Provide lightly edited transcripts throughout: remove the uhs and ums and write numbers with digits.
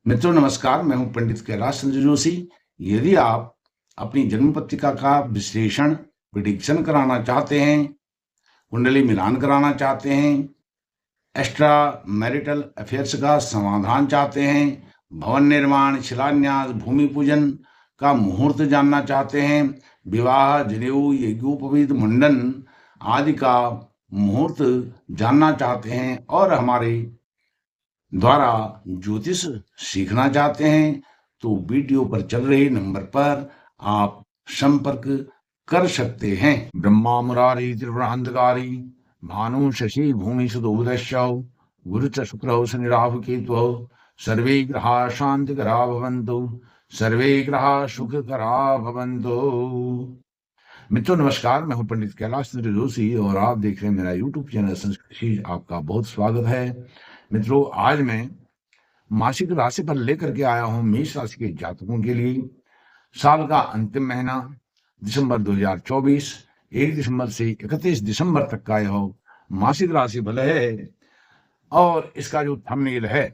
मित्रों नमस्कार, मैं हूं पंडित कैलाश चंद्र जोशी। यदि आप अपनी जन्म पत्रिका का विश्लेषण प्रिडिक्शन कराना चाहते हैं, कुंडली मिलान कराना चाहते हैं, एक्स्ट्रा मैरिटल अफेयर्स का समाधान चाहते हैं, भवन निर्माण, शिलान्यास, भूमि पूजन का मुहूर्त जानना चाहते हैं, विवाह, जनेऊ, यज्ञोपवीत, मुंडन आदि का मुहूर्त जानना चाहते हैं और हमारे द्वारा ज्योतिष सीखना चाहते हैं, तो वीडियो पर चल रहे नंबर पर आप संपर्क कर सकते हैं। ब्रह्मा मुरारी त्रिपुरांधकारी भानु शशि भूमि सुदोदश्य गुरु च शुक्र शनि राहु केतु सर्वे ग्रहा शांतिकरा भवन्तु, सर्वे ग्रहा सुखकरा भवन्तु। मित्रों नमस्कार, मैं हूं पंडित कैलाश चंद्र जोशी और आप देख रहे हैं मेरा यूट्यूब चैनल संस्कृत। आपका बहुत स्वागत है। मित्रों, आज मैं मासिक राशि पर लेकर के आया हूं मेष राशि के जातकों के लिए साल का अंतिम महीना दिसंबर 2024, 1 दिसंबर से 31 दिसंबर तक का यह मासिक राशि फल है। और इसका जो थंबनेल है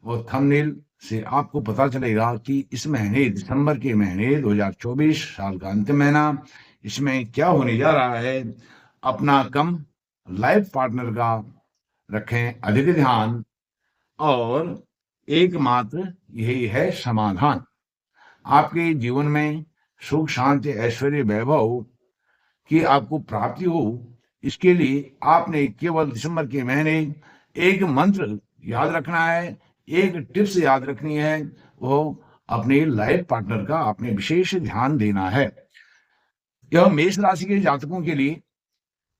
वो थंबनेल से आपको पता चलेगा कि इस महीने दिसंबर के महीने 2024 साल का अंतिम महीना, इसमें क्या होने जा रहा है। अपना कम लाइफ पार्टनर का रखें अधिक ध्यान और एकमात्र यही है समाधान। आपके जीवन में सुख शांति ऐश्वर्य वैभव की आपको प्राप्ति हो, इसके लिए आपने केवल दिसंबर के महीने एक मंत्र याद रखना है, एक टिप्स याद रखनी है, वो अपने लाइफ पार्टनर का आपने विशेष ध्यान देना है। यह मेष राशि के जातकों के लिए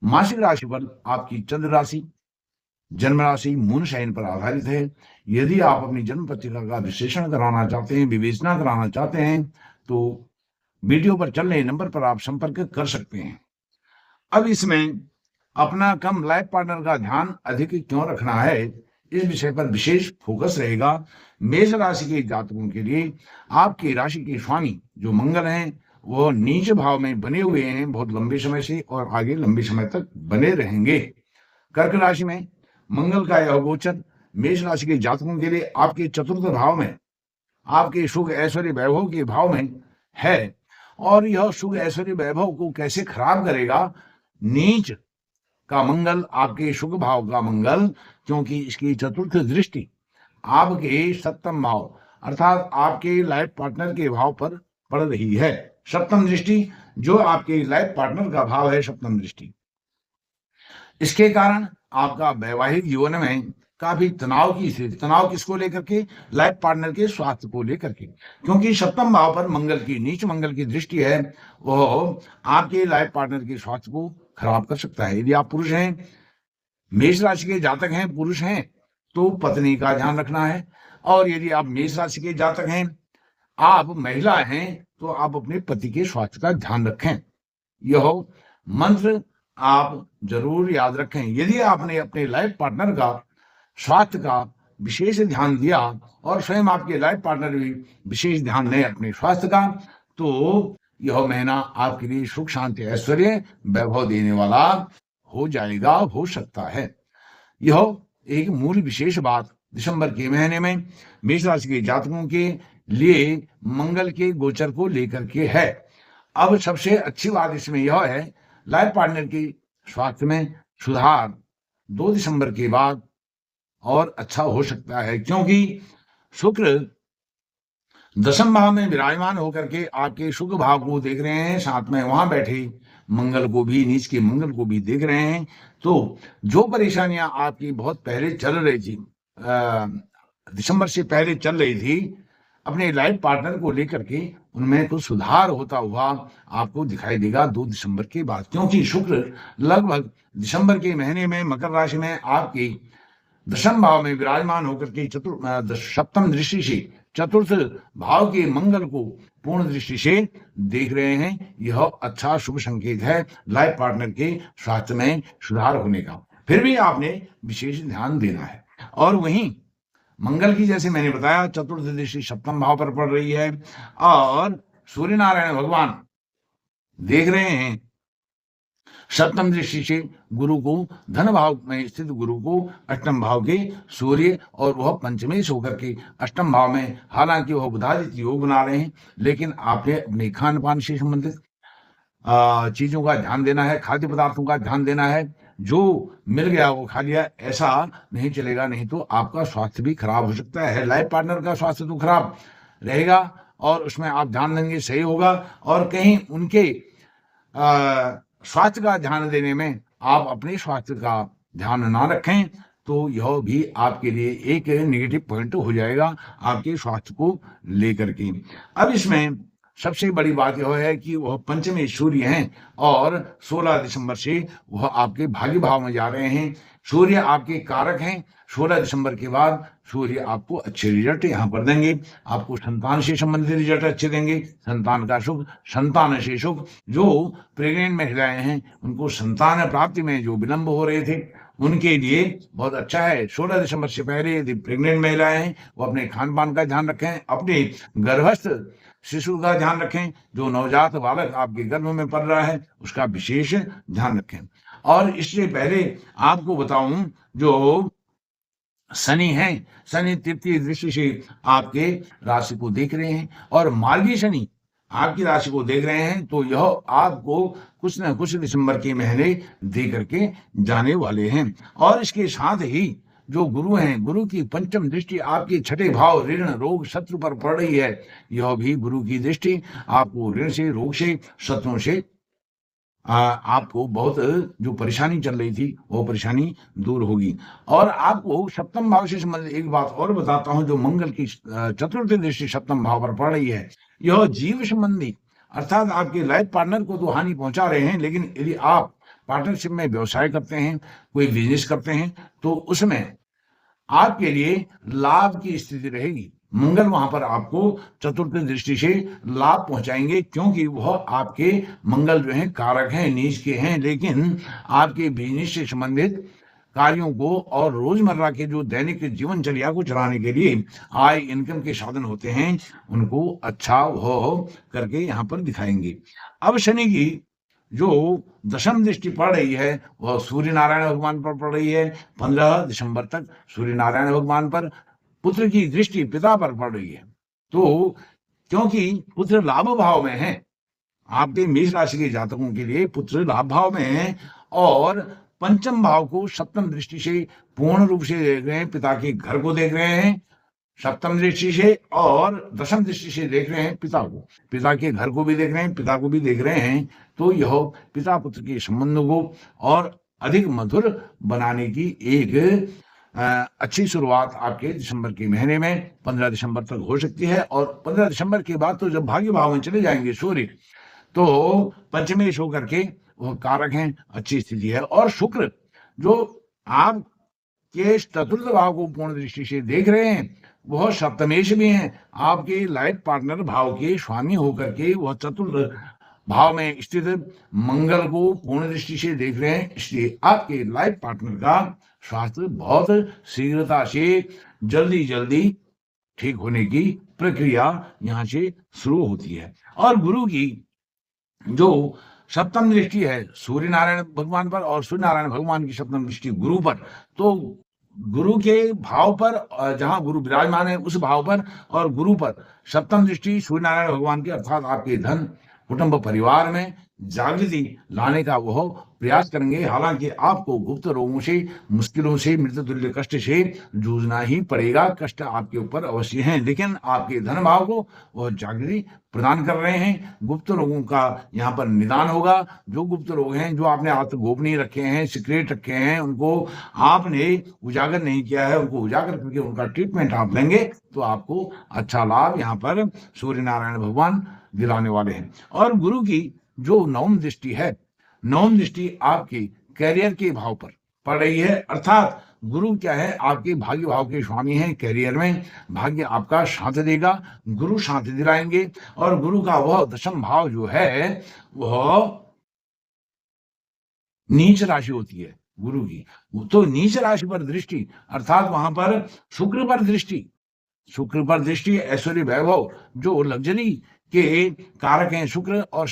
मासिक राशिफल आपकी चंद्र राशि, जन्म राशि, मून साइन पर आधारित है। यदि आप अपनी जन्म पत्रिका का विश्लेषण कराना चाहते हैं, विवेचना कराना चाहते हैं, तो वीडियो पर चल रहे नंबर पर आप संपर्क कर सकते हैं। अब इसमें अपना कम लाइफ पार्टनर का ध्यान अधिक क्यों रखना है, इस विषय पर विशेष फोकस रहेगा। मेष राशि के जातकों के लिए आपकी राशि के स्वामी जो मंगल हैं वो नीच भाव में बने हुए हैं बहुत लंबे समय से और आगे लंबे समय तक बने रहेंगे। कर्क राशि में मंगल का यह गोचर मेष राशि के जातकों के लिए आपके चतुर्थ भाव में, आपके सुख ऐश्वर्य वैभव के भाव में है। और यह सुख ऐश्वर्य वैभव को कैसे खराब करेगा, नीच का मंगल आपके सुख भाव का मंगल, क्योंकि इसकी चतुर्थ दृष्टि आपके सप्तम भाव अर्थात आपके लाइफ पार्टनर के भाव पर पड़ रही है। सप्तम दृष्टि जो आपके लाइफ पार्टनर का भाव है, सप्तम दृष्टि, इसके कारण आपका वैवाहिक जीवन में काफी तनाव की स्थिति, तनाव किसको लेकर के, लाइफ पार्टनर के स्वास्थ्य को लेकर के, क्योंकि सप्तम भाव पर मंगल की, नीच मंगल की दृष्टि है, वो आपके लाइफ पार्टनर के स्वास्थ्य को खराब कर सकता है। यदि आप पुरुष हैं, मेष राशि के जातक हैं, पुरुष हैं, तो पत्नी का ध्यान रखना है। और यदि आप मेष राशि के जातक हैं, आप महिला हैं, तो आप अपने पति के स्वास्थ्य का ध्यान रखें। यह मंत्र आप जरूर याद रखें। यदि आपने अपने लाइफ पार्टनर का स्वास्थ्य का विशेष ध्यान दिया और स्वयं आपके लाइफ पार्टनर भी विशेष ध्यान दें अपने स्वास्थ्य का, तो यह महीना आपके लिए सुख शांति ऐश्वर्य वैभव देने वाला हो जाएगा, हो सकता है। यह एक मूल विशेष बात दिसंबर के महीने में मेष राशि के जातकों के लिए मंगल के गोचर को लेकर के है। अब सबसे अच्छी बात इसमें यह है, लाइफ पार्टनर की स्वास्थ्य में सुधार 2 दिसंबर के बाद और अच्छा हो सकता है, क्योंकि शुक्र दशम भाव में विराजमान होकर के आपके शुक्र भाव को देख रहे हैं, साथ में वहां बैठे मंगल को भी, नीच के मंगल को भी देख रहे हैं। तो जो परेशानियां आपकी बहुत पहले चल रही थी, दिसंबर से पहले चल रही थी अपने लाइफ पार्टनर को लेकर के, उनमें कुछ सुधार होता हुआ आपको दिखाई देगा 2 दिसंबर के बाद, क्योंकि शुक्र लगभग दिसंबर के महीने में मकर राशि में आपकी दशम भाव में विराजमान होकर के सप्तम दृष्टि से चतुर्थ भाव के मंगल को पूर्ण दृष्टि से देख रहे हैं। यह अच्छा शुभ संकेत है लाइफ पार्टनर के स्वास्थ्य में सुधार होने का। फिर भी आपने विशेष ध्यान देना है। और वहीं मंगल की, जैसे मैंने बताया, चतुर्थ दृष्टि सप्तम भाव पर पड़ रही है और सूर्य नारायण भगवान देख रहे हैं सप्तम दृष्टि से गुरु को, धन भाव में स्थित गुरु को अष्टम भाव के सूर्य और वह पंचमेश होकर के अष्टम भाव में, हालांकि वह बुधादित्य योग बना रहे हैं, लेकिन आपने अपने खान पान से संबंधित चीजों का ध्यान देना है, खाद्य पदार्थों का ध्यान देना है। जो मिल गया वो खा लिया, ऐसा नहीं चलेगा, नहीं तो आपका स्वास्थ्य भी खराब हो सकता है। लाइफ पार्टनर का स्वास्थ्य तो खराब रहेगा और उसमें आप ध्यान देंगे सही होगा, और कहीं उनके स्वास्थ्य का ध्यान देने में आप अपने स्वास्थ्य का ध्यान ना रखें तो यह भी आपके लिए एक नेगेटिव पॉइंट हो जाएगा आपके स्वास्थ्य को लेकर के। अब इसमें सबसे बड़ी बात यह है कि वह पंचमी सूर्य हैं और 16 दिसंबर से वह आपके भाग्य भाव में जा रहे हैं। सूर्य आपके कारक हैं। 16 दिसंबर के बाद सूर्य आपको अच्छे रिजल्ट यहाँ पर देंगे, आपको संतान से संबंधित रिजल्ट अच्छे देंगे, संतान का सुख, संतान से सुख। जो प्रेग्नेंट महिलाएं हैं उनको संतान प्राप्ति में जो विलंब हो रहे थे उनके लिए बहुत अच्छा है। 16 दिसंबर से पहले यदि प्रेग्नेंट महिलाएं हैं वो अपने खान पान का ध्यान रखें, अपने गर्भस्थ शिशु का ध्यान रखें, जो नवजात बालक आपके गर्भ में पल रहा है उसका विशेष ध्यान रखें। और इससे पहले आपको बताऊं, जो शनि है, शनि तृतीय दृष्टि से आपके राशि को देख रहे हैं और मार्गी शनि आपकी राशि को देख रहे हैं, तो यह आपको कुछ न कुछ दिसंबर के महीने दे करके जाने वाले हैं। और इसके साथ ही जो गुरु हैं, गुरु की पंचम दृष्टि आपके छठे भाव ऋण रोग शत्रु पर पड़ रही है। यह भी गुरु की दृष्टि आपको ऋण से, रोग से, शत्रुओं से आपको बहुत जो परेशानी चल रही थी वो परेशानी दूर होगी। और आपको सप्तम भाव से संबंधित एक बात और बताता हूं, जो मंगल की चतुर्थ दृष्टि सप्तम भाव पर पड़ रही है, यह जीव संबंधी अर्थात आपके लाइफ पार्टनर को तो हानि पहुंचा रहे हैं, लेकिन यदि आप पार्टनरशिप में व्यवसाय करते हैं, कोई बिजनेस करते हैं, तो उसमें आपके लिए लाभ की स्थिति रहेगी। मंगल वहां पर आपको चतुर्थ दृष्टि से लाभ पहुंचाएंगे, क्योंकि वह आपके मंगल जो है कारक हैं, नीच के हैं, लेकिन आपके बिजनेस से संबंधित कार्यों को और रोजमर्रा के जो दैनिक जीवनचर्या को चलाने के लिए आय इनकम के साधन होते हैं उनको अच्छा वो करके यहाँ पर दिखाएंगे। अब शनि की जो दशम दृष्टि पड़ रही है वह सूर्य नारायण भगवान पर पड़ रही है। 15 दिसंबर तक सूर्य नारायण भगवान पर पुत्र की दृष्टि पिता पर पड़ रही है। तो क्योंकि पुत्र लाभ भाव में है, आपके मेष राशि के जातकों के लिए पुत्र लाभ भाव में है और पंचम भाव को सप्तम दृष्टि से पूर्ण रूप से देख रहे हैं, पिता के घर को देख रहे हैं सप्तम दृष्टि से, और दशम दृष्टि से देख रहे हैं पिता को, पिता के घर को भी देख रहे हैं, पिता को भी देख रहे हैं। तो यह पिता पुत्र के संबंध को और अधिक मधुर बनाने की एक अच्छी शुरुआत आपके दिसंबर के महीने में 15 दिसंबर तक हो सकती है। और 15 दिसंबर के बाद तो जब भाग्य भाव में चले जाएंगे सूर्य, तो पंचमेश होकर के वह कारक हैं, अच्छी स्थिति है। और शुक्र जो आपके चतुर्थ भाव को पूर्ण दृष्टि से देख रहे हैं वह सप्तमेश भी हैं, आपके लाइफ पार्टनर भाव के स्वामी होकर के वह चतुर्थ भाव में स्थित मंगल को पूर्ण दृष्टि से देख रहे हैं। इसलिए आपके लाइफ पार्टनर का स्वास्थ्य बहुत शीघ्रता से जल्दी जल्दी ठीक होने की प्रक्रिया यहाँ से शुरू होती है। और गुरु की जो सप्तम दृष्टि है सूर्य नारायण भगवान पर और सूर्य नारायण भगवान की सप्तम दृष्टि गुरु पर, तो गुरु के भाव पर जहां गुरु विराजमान है उस भाव पर और गुरु पर सप्तम दृष्टि सूर्य नारायण भगवान की, अर्थात आपके धन कुटुंब परिवार में जागृति लाने का वह प्रयास करेंगे। हालांकि आपको गुप्त रोगों से, मुश्किलों से, मृत्यु तुल्य कष्ट से जूझना ही पड़ेगा। कष्ट आपके ऊपर अवश्य हैं, लेकिन आपके धन भाव को वह जागृति प्रदान कर रहे हैं। गुप्त रोगों का यहाँ पर निदान होगा। जो गुप्त रोग हैं, जो आपने आज तक गोपनीय रखे हैं, सीक्रेट रखे हैं, उनको आपने उजागर नहीं किया है, उनको उजागर करके उनका ट्रीटमेंट आप लेंगे तो आपको अच्छा लाभ यहाँ पर सूर्य नारायण भगवान दिलाने वाले हैं। और गुरु की जो नवम दृष्टि है, नवम दृष्टि आपके कैरियर के भाव पर पड़ रही है, अर्थात गुरु क्या है, आपके भाग्य भाव के स्वामी हैं। कैरियर में भाग्य आपका साथ देगा, गुरु साथ दिलाएंगे। और गुरु का वह दशम भाव जो है वह नीच राशि होती है गुरु की, तो नीच राशि पर दृष्टि, अर्थात वहां पर शुक्र पर दृष्टि, ऐश्वर्य वैभव जो लग्जरी के कारक हैं शुक्र, और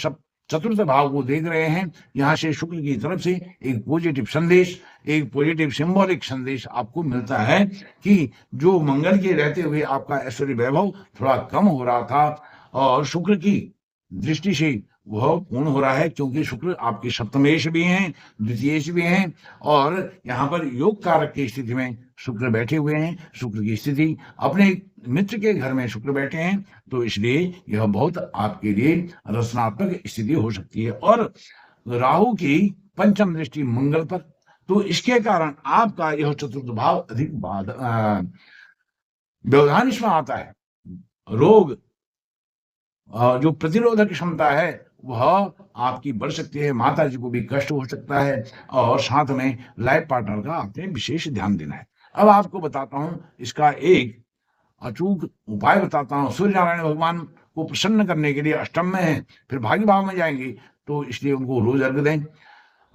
चतुर्थ भाव को देख रहे हैं। यहाँ से शुक्र की तरफ से एक पॉजिटिव संदेश, एक पॉजिटिव सिंबॉलिक संदेश आपको मिलता है कि जो मंगल के रहते हुए आपका ऐश्वर्य वैभव थोड़ा कम हो रहा था, और शुक्र की दृष्टि से वह पूर्ण हो रहा है, क्योंकि शुक्र आपके सप्तमेश भी हैं, द्वितीयेश भी हैं, और यहाँ पर योग कारक की स्थिति में शुक्र बैठे हुए हैं। शुक्र की स्थिति अपने मित्र के घर में शुक्र बैठे हैं, तो इसलिए यह बहुत आपके लिए रचनात्मक स्थिति हो सकती है। और राहु की पंचम दृष्टि मंगल पर, तो इसके कारण आपका यह चतुर्थ भाव अधिक व्यवधान इसमें आता है। रोग, जो प्रतिरोधक क्षमता है वह आपकी बढ़ सकती है, माता जी को भी कष्ट हो सकता है, और साथ में लाइफ पार्टनर का आपने विशेष ध्यान देना है। अब आपको बताता हूं इसका एक अचूक उपाय बताता हूं। सूर्य नारायण भगवान को प्रसन्न करने के लिए अष्टम में है, फिर भाग्य भाव में जाएंगे, तो इसलिए उनको रोज अर्घ दें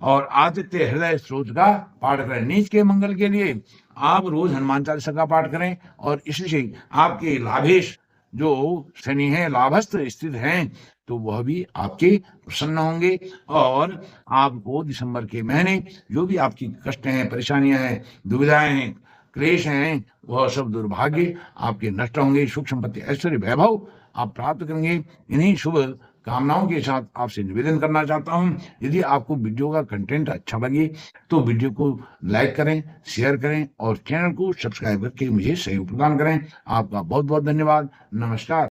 और आदित्य हृदय स्त्रोत का पाठ करें। नीच के मंगल के लिए आप रोज हनुमान चालीसा का पाठ करें, और इससे आपके लाभेश जो शनि है लाभस्थ स्थित हैं, तो वह भी आपके प्रसन्न होंगे, और आपको दिसंबर के महीने जो भी आपकी कष्ट हैं, परेशानियां हैं, दुविधाएं हैं, क्लेश हैं, वह सब दुर्भाग्य आपके नष्ट होंगे। सुख संपत्ति ऐश्वर्य वैभव आप प्राप्त करेंगे। इन्हीं शुभ कामनाओं के साथ आपसे निवेदन करना चाहता हूं, यदि आपको वीडियो का कंटेंट अच्छा लगे तो वीडियो को लाइक करें, शेयर करें, और चैनल को सब्सक्राइब करके मुझे सहयोग प्रदान करें। आपका बहुत बहुत धन्यवाद। नमस्कार।